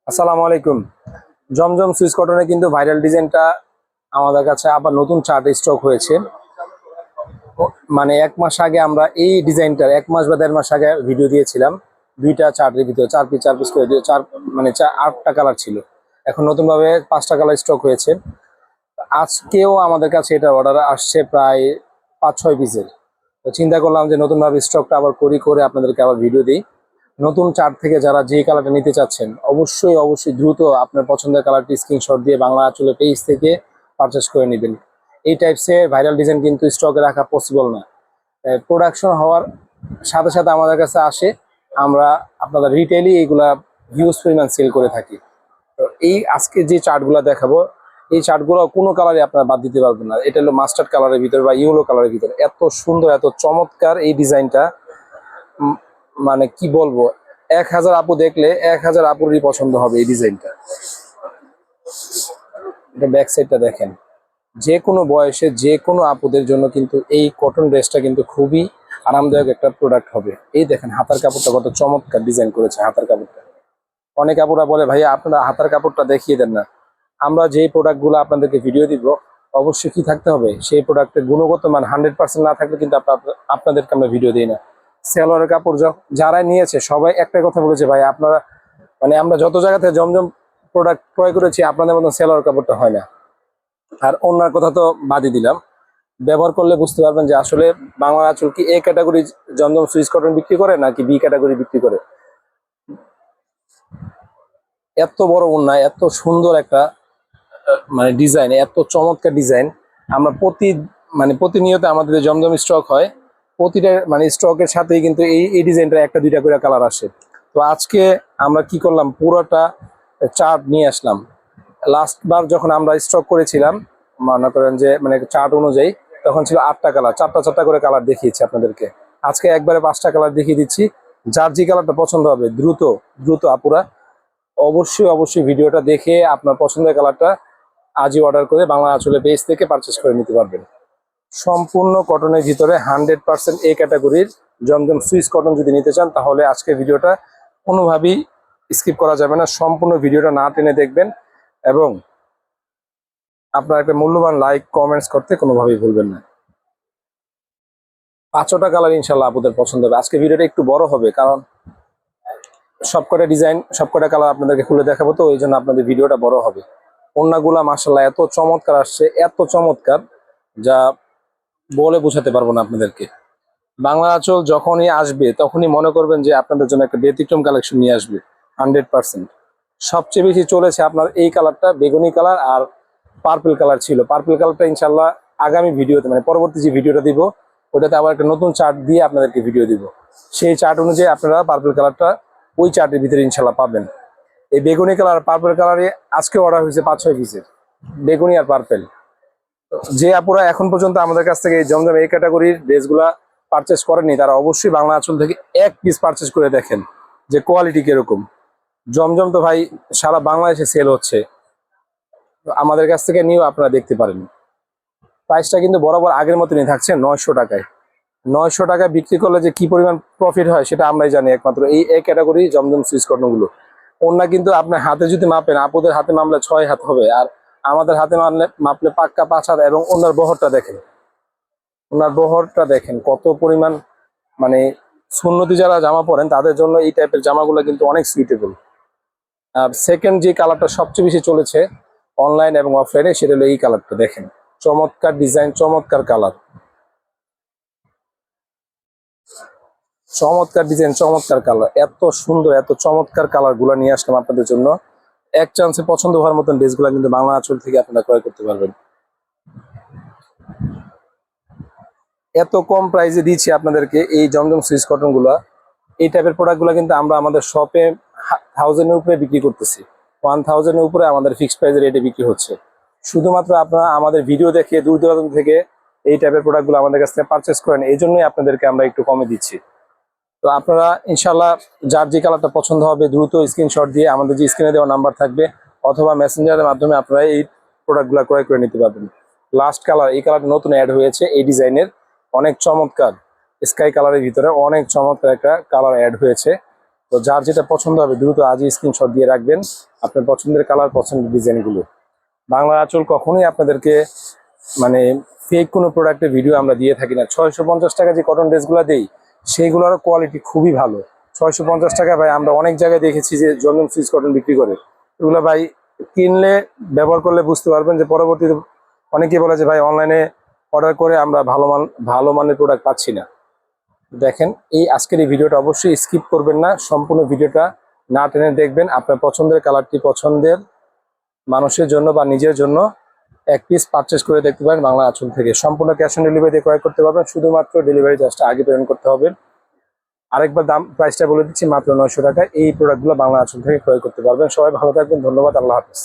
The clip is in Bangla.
আসসালামু আলাইকুম। জমজম সুইস কটনের কিন্তু ভাইরাল ডিজাইনটা আমাদের কাছে আবার নতুন চার্ট স্টক হয়েছে। মানে 1 মাস আগে আমরা এই ডিজাইনটার 1 মাস বা 1.5 মাস আগে ভিডিও দিয়েছিলাম। দুইটা চার্টের ভিতরে 4 পিস করে দিয়ে মানে 8টা কালার ছিল। এখন নতুন ভাবে 5টা কালার স্টক হয়েছে। আজকেও আমাদের কাছে এটা অর্ডার আসছে প্রায় 5-6 পিসের। তো চিন্তা করলাম যে নতুন ভাবে স্টকটা আবার করে আপনাদেরকে আবার ভিডিও দিই। নতুন চার্ট থেকে যারা যে কালারটা নিতে চাচ্ছেন অবশ্যই দ্রুত আপনার পছন্দের কালারটি স্ক্রিনশট দিয়ে বাংলা আঁচলে পেজ থেকে পারচেস করে নেবেন। এই টাইপসের ভাইরাল ডিজাইন কিন্তু স্টকে রাখা পসিবল না। প্রোডাকশন হওয়ার সাথে সাথে আমাদের কাছে আসে, আমরা আপনাদের রিটেইলি এইগুলা হিউজ পরিমাণ সেল করে থাকি। তো এই আজকে যে চার্টগুলো দেখাবো, এই চার্টগুলো কোনো কালারে আপনারা বাদ দিতে পারবেন না। এটা হলো মাস্টার্ড কালারের ভিতরে বা ইয়েলো কালারের ভিতরে, এত সুন্দর এত চমৎকার এই ডিজাইনটা। মানে কি বলবো, 1000 আপু দেখলে 1000 আপুরই পছন্দ হবে এই ডিজাইনটা। এটা ব্যাক সাইডটা দেখেন, যে কোনো বয়সে যে কোনো আপুদের জন্য কিন্তু এই কটন ড্রেসটা কিন্তু খুবই আরামদায়ক একটা প্রোডাক্ট হবে। এই দেখেন হাতার কাপড়টা কত চমৎকার ডিজাইন করেছে। হাতার কাপড়টা অনেক আপুরা বলে ভাইয়া আপনারা হাতার কাপড়টা দেখিয়ে দেন না। আমরা যে প্রোডাক্টগুলো আপনাদেরকে ভিডিও দিব অবশ্যই কি থাকতে হবে, সেই প্রোডাক্টের গুণগত মান 100% না থাকলে কিন্তু আপনাদেরকে আমরা ভিডিও দিই না। সেলোয়ারের কাপড় যারা নিয়েছে সবাই একটা কথা বলেছে, ভাই আপনারা মানে আমরা যত জায়গাতে জমজম প্রোডাক্ট ক্রয় করেছি আপনাদের মতন সেলোয়ার কাপড়টা হয় না। আর অন্যার কথা তো বাদই দিলাম, ব্যবহার করলে বুঝতে পারবেন যে আসলে বাংলা আঁচল কি A category Zamzam Swiss cotton বিক্রি করে নাকি বি ক্যাটাগরি বিক্রি করে। এত বড় অন্যায়, এত সুন্দর একটা মানে ডিজাইন, এত চমৎকার ডিজাইন। আমরা প্রতিনিয়ত আমাদের যে জমজম স্টক হয়, প্রতিটা মানে স্টকের সাথেই কিন্তু এই ডিজাইনটা একটা দুইটা করে কালার আসে। তো আজকে আমরা কি করলাম, পুরোটা চার্ট নিয়ে আসলাম। লাস্ট বার যখন আমরা স্টক করেছিলাম মনে করেন যে মানে চার্ট অনুযায়ী, তখন ছিল 8টা কালার, চারটা করে কালার দেখিয়েছি আপনাদেরকে। আজকে একবারে 5টা কালার দেখিয়ে দিচ্ছি। যার যে কালারটা পছন্দ হবে দ্রুত দ্রুত আপুরা অবশ্যই ভিডিওটা দেখে আপনার পছন্দের কালারটা আজই অর্ডার করে বাংলা আঁচলে পেজ থেকে পারচেস করে নিতে পারবেন। সম্পূর্ণ কটনের ভিতরে 100% এ ক্যাটাগরির জমজম সুইস কটন যদি নিতে চান তাহলে আজকে ভিডিওটা কোনোভাবেই স্কিপ করা যাবে না। সম্পূর্ণ ভিডিওটা না টেনে দেখবেন এবং আপনার একটা মূল্যবান লাইক কমেন্টস করতে কোনোভাবেই ভুলবেন না। 5টা কালার ইনশাল্লাহ আপনাদের পছন্দ হবে। আজকে ভিডিওটা একটু বড় হবে কারণ সবকটা ডিজাইন সবকটা কালার আপনাদেরকে খুলে দেখাবো, তো ওই জন্য আপনাদের ভিডিওটা বড় হবে। ওড়নাগুলা মাশাআল্লাহ এত চমৎকার আসছে, এত চমৎকার যা বলে বোঝাতে পারবো না আপনাদেরকে। বাংলা আঁচল যখনই আসবে তখনই মনে করবেন যে আপনাদের জন্য একটা ব্যতিক্রম কালেকশন নিয়ে আসবে 100%। সবচেয়ে বেশি চলেছে আপনার এই কালারটা, বেগুনি কালার আর পার্পল কালার ছিল। পার্পল কালারটা ইনশাল্লাহ আগামী ভিডিওতে মানে পরবর্তী যে ভিডিওটা দিব ওটাতে আবার একটা নতুন চার্ট দিয়ে আপনাদেরকে ভিডিও দিব। সেই চার্ট অনুযায়ী আপনারা পার্পল কালারটা ওই চার্টের ভিতরে ইনশাল্লাহ পাবেন। এই বেগুনি কালার পার্পল কালারে আজকে অর্ডার হয়েছে 5-6 পিসের, বেগুনি আর পার্পল। যে আপুরা এখন পর্যন্ত আমাদের কাছ থেকে এই জমজম এই ক্যাটাগরির ড্রেসগুলা পারচেস করেননি তারা অবশ্যই বাংলা আঁচল থেকে 1 পিস পারচেস করে দেখেন যে কোয়ালিটি কিরকম। জমজম তো ভাই সারা বাংলাদেশে সেল হচ্ছে, আমাদের কাছ থেকে নিয়েও আপনারা দেখতে পারেন। প্রাইসটা কিন্তু বরাবর আগের মতনই থাকছে 900 টাকায়। 900 টাকায় বিক্রি করলে যে কি পরিমাণ প্রফিট হয় সেটা আমরাই জানি, একমাত্র এই ক্যাটাগরি জমজম সুইস কটন গুলো। ওনা কিন্তু আপনার হাতে যদি মাপেন, আপুদের হাতে মাপলে 6 হাত হবে, আর আমাদের হাতে মাপলে পাক্কা 5 হাত। এবং ওনার বহরটা দেখেন, ওনার বহরটা দেখেন কত পরিমাণ। মানে সুন্নতি যারা জামা পরেন তাদের জন্য এই টাইপের জামাগুলো কিন্তু অনেক সুইটেবল। আর সেকেন্ড যে কালারটা সবচেয়ে বেশি চলেছে অনলাইন এবং অফলাইনে সেটা হলো এই কালারটা। দেখেন চমৎকার ডিজাইন, চমৎকার কালার, চমৎকার ডিজাইন, চমৎকার কালার। এত সুন্দর এত চমৎকার কালার গুলা নিয়ে আসলাম আপনাদের জন্য। এক চান্সে পছন্দ হওয়ার মতন ড্রেসগুলো কিন্তু বাংলা আঁচল থেকে আপনারা ক্রয় করতে পারবেন। এত কম প্রাইসে দিচ্ছি আপনাদেরকে এই জমজম সুইস কটন গুলা। এই টাইপের প্রোডাক্ট গুলা কিন্তু আমরা আমাদের শপে 1000-এর উপরে বিক্রি করতেছি। 1000-এর উপরে আমাদের ফিক্সড প্রাইসে রেটে বিক্রি হচ্ছে। শুধুমাত্র আপনারা আমাদের ভিডিও দেখে দূর দূরান্ত থেকে এই টাইপের প্রোডাক্ট গুলো আমাদের কাছ থেকে পারচেস করেন, এই জন্যই আপনাদেরকে আমরা একটু কমে দিচ্ছি। তো আপনারা ইনশাল্লাহ যার যে কালারটা পছন্দ হবে দ্রুত স্ক্রিনশট দিয়ে আমাদের যে স্ক্রিনে দেওয়া নাম্বার থাকবে অথবা মেসেঞ্জারের মাধ্যমে আপনারা এই প্রোডাক্টগুলো ক্রয় করে নিতে পারবেন। লাস্ট কালার, এই কালারটা নতুন অ্যাড হয়েছে এই ডিজাইনের, অনেক চমৎকার। স্কাই কালারের ভিতরে অনেক চমৎকার একটা কালার অ্যাড হয়েছে। তো তো যার যেটা পছন্দ হবে দ্রুত আজই স্ক্রিনশট দিয়ে রাখবেন আপনার পছন্দের কালার, পছন্দের ডিজাইনগুলো। বাংলা আঁচল কখনোই আপনাদেরকে মানে ফেক কোনো প্রোডাক্টের ভিডিও আমরা দিয়ে থাকি না। 650 টাকা যে কটন ড্রেসগুলো দেই সেইগুলোর কোয়ালিটি খুবই ভালো। 650 টাকা ভাই আমরা অনেক জায়গায় দেখেছি যে জর্জেট ফ্রিজ কটন বিক্রি করে। এগুলো ভাই কিনলে ব্যবহার করলে বুঝতে পারবেন যে পরবর্তীতে অনেকেই বলে যে ভাই অনলাইনে অর্ডার করে আমরা ভালো মানের প্রোডাক্ট পাচ্ছি না। দেখেন এই আজকের এই ভিডিওটা অবশ্যই স্কিপ করবেন না, সম্পূর্ণ ভিডিওটা না টেনে দেখবেন। আপনার পছন্দের কালারটি পছন্দের মানুষের জন্য বা নিজের জন্য এক পিস পারচেস করে দেখতে পারেন বাংলা আঁচল থেকে। সম্পূর্ণ ক্যাশ অন ডেলিভারি ক্রয় করতে পারবেন, শুধুমাত্র ডেলিভারি চার্জটা আগে পেমেন্ট করতে হবে। আরেকবার দাম প্রাইসটা বলে দিচ্ছি, মাত্র 900 টাকা এই প্রোডাক্টগুলো বাংলা আঁচল থেকে ক্রয় করতে পারবেন। সবাই ভালো থাকবেন, ধন্যবাদ, আল্লাহ হাফেজ।